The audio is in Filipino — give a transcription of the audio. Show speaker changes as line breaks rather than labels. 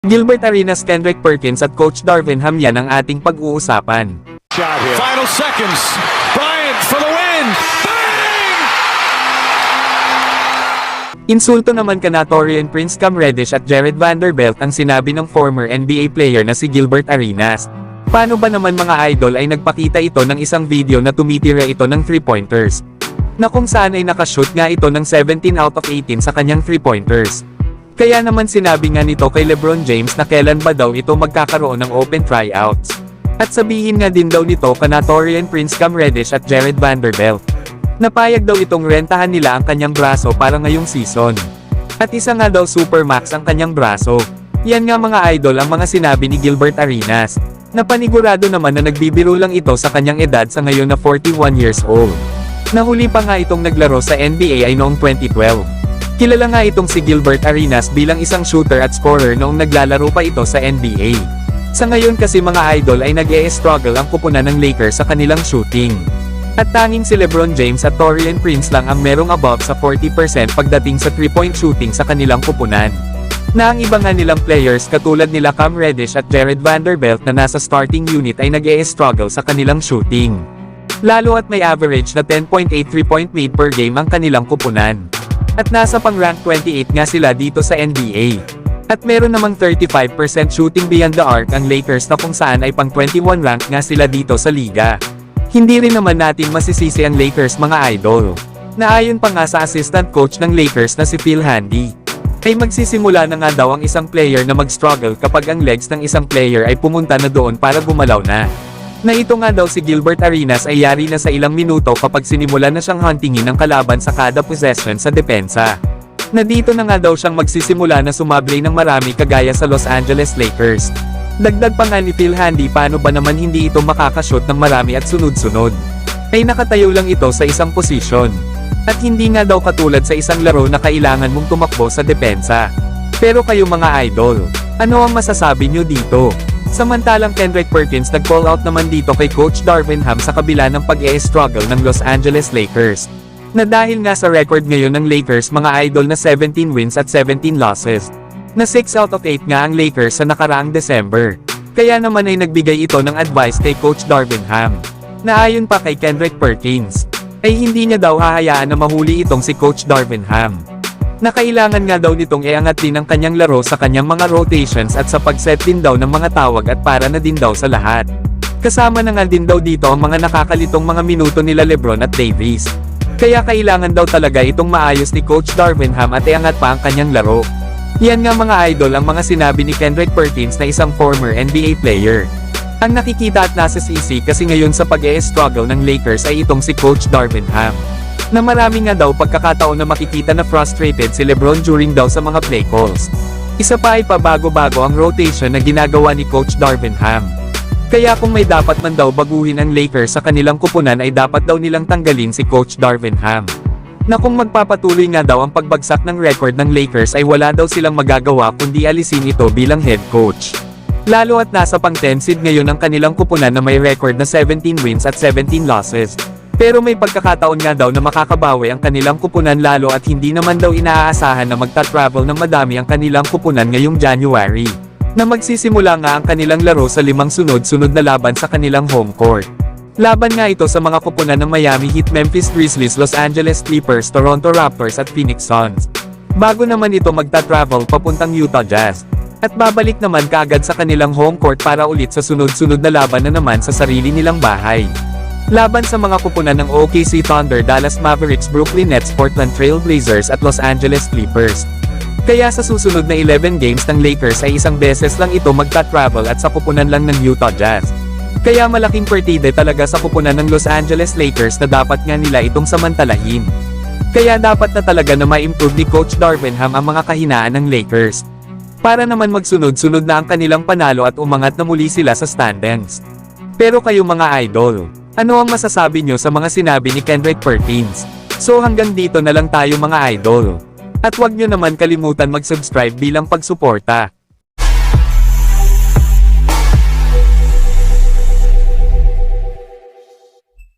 Gilbert Arenas, Kendrick Perkins at Coach Darvin Ham, yan ang ating pag-uusapan.
Final seconds. Bryant for the win. Bang!
Insulto naman kana Taurean Prince, Cam Reddish at Jared Vanderbilt ang sinabi ng former NBA player na si Gilbert Arenas. Paano ba naman mga idol ay nagpakita ito ng isang video na tumitira ito ng 3-pointers, na kung saan ay nakashoot nga ito ng 17 out of 18 sa kanyang 3-pointers. Kaya naman sinabi nga nito kay LeBron James na kailan ba daw ito magkakaroon ng open tryouts. At sabihin nga din daw nito kana Taurean Prince, Cam Reddish at Jared Vanderbilt. Napayag daw itong rentahan nila ang kanyang braso para ngayong season. At isa nga daw supermax ang kanyang braso. Yan nga mga idol ang mga sinabi ni Gilbert Arenas. Na panigurado naman na nagbibiro lang ito sa kanyang edad sa ngayon na 41 years old. Nahuli pa nga itong naglaro sa NBA ay noong 2012. Kilala nga itong si Gilbert Arenas bilang isang shooter at scorer noong naglalaro pa ito sa NBA. Sa ngayon kasi mga idol ay nag-e-struggle ang kupunan ng Lakers sa kanilang shooting. At tanging si LeBron James at Taurean Prince lang ang merong above sa 40% pagdating sa 3-point shooting sa kanilang kupunan. Na ang iba nga nilang players katulad nila Cam Reddish at Jared Vanderbilt na nasa starting unit ay nag-e-struggle sa kanilang shooting. Lalo at may average na 10.8 3-point made per game ang kanilang kupunan. At nasa pang-rank 28 nga sila dito sa NBA. At meron namang 35% shooting beyond the arc ang Lakers na kung saan ay pang 21 rank nga sila dito sa liga. Hindi rin naman natin masisisi ang Lakers mga idol. Na ayon pa nga sa assistant coach ng Lakers na si Phil Handy, ay magsisimula na nga daw ang isang player na mag-struggle kapag ang legs ng isang player ay pumunta na doon para gumalaw na. Na ito nga daw si Gilbert Arenas ay yari na sa ilang minuto kapag sinimula na siyang huntingin ng kalaban sa kada possession sa depensa. Na dito na nga daw siyang magsisimula na sumablay ng marami kagaya sa Los Angeles Lakers. Dagdag pa nga ni Phil Handy, paano ba naman hindi ito makakashoot ng marami at sunod-sunod? Ay nakatayo lang ito sa isang posisyon. At hindi nga daw katulad sa isang laro na kailangan mong tumakbo sa depensa. Pero kayo mga idol, ano ang masasabi nyo dito? Samantalang Kendrick Perkins nag-call out naman dito kay Coach Darvin Ham sa kabila ng pag-e-struggle ng Los Angeles Lakers. Na dahil nga sa record ngayon ng Lakers mga idol na 17 wins at 17 losses. Na 6 out of 8 nga ang Lakers sa nakaraang December. Kaya naman ay nagbigay ito ng advice kay Coach Darvin Ham. Na ayon pa kay Kendrick Perkins, ay hindi niya daw hahayaan na mahuli itong si Coach Darvin Ham. Na kailangan nga daw nitong iangat din ang kanyang laro sa kanyang mga rotations at sa pag-set din daw ng mga tawag at para na din daw sa lahat. Kasama na nga din daw dito ang mga nakakalitong mga minuto nila LeBron at Davis. Kaya kailangan daw talaga itong maayos ni Coach Darvin Ham at iangat pa ang kanyang laro. Yan nga mga idol ang mga sinabi ni Kendrick Perkins na isang former NBA player. Ang nakikita at nasa sisi kasi ngayon sa pag-e-struggle ng Lakers ay itong si Coach Darvin Ham. Na marami nga daw pagkakataon na makikita na frustrated si LeBron during daw sa mga play calls. Isa pa ay pabago-bago ang rotation na ginagawa ni Coach Darvin Ham. Kaya kung may dapat man daw baguhin ang Lakers sa kanilang kupunan ay dapat daw nilang tanggalin si Coach Darvin Ham. Na kung magpapatuloy nga daw ang pagbagsak ng record ng Lakers ay wala daw silang magagawa kundi alisin ito bilang head coach. Lalo at nasa pang 10 seed ngayon ang kanilang kupunan na may record na 17 wins at 17 losses. Pero may pagkakataon nga daw na makakabawi ang kanilang kupunan lalo at hindi naman daw inaasahan na magta-travel ng madami ang kanilang kupunan ngayong January. Na magsisimula nga ang kanilang laro sa 5 sunod-sunod na laban sa kanilang home court. Laban nga ito sa mga kupunan ng Miami Heat, Memphis Grizzlies, Los Angeles Clippers, Toronto Raptors at Phoenix Suns. Bago naman ito magta-travel papuntang Utah Jazz. At babalik naman kaagad sa kanilang home court para ulit sa sunod-sunod na laban na naman sa sarili nilang bahay. Laban sa mga kupunan ng OKC Thunder, Dallas Mavericks, Brooklyn Nets, Portland Trail Blazers at Los Angeles Clippers. Kaya sa susunod na 11 games ng Lakers ay isang beses lang ito magta-travel at sa kupunan lang ng Utah Jazz. Kaya malaking partida talaga sa kupunan ng Los Angeles Lakers na dapat nga nila itong samantalahin. Kaya dapat na talaga na ma-improve ni Coach Darvin Ham ang mga kahinaan ng Lakers. Para naman magsunod-sunod na ang kanilang panalo at umangat na muli sila sa standings. Pero kayo mga idol, ano ang masasabi nyo sa mga sinabi ni Kendrick Perkins? So hanggang dito na lang tayo mga idol. At huwag nyo naman kalimutan mag-subscribe bilang pagsuporta.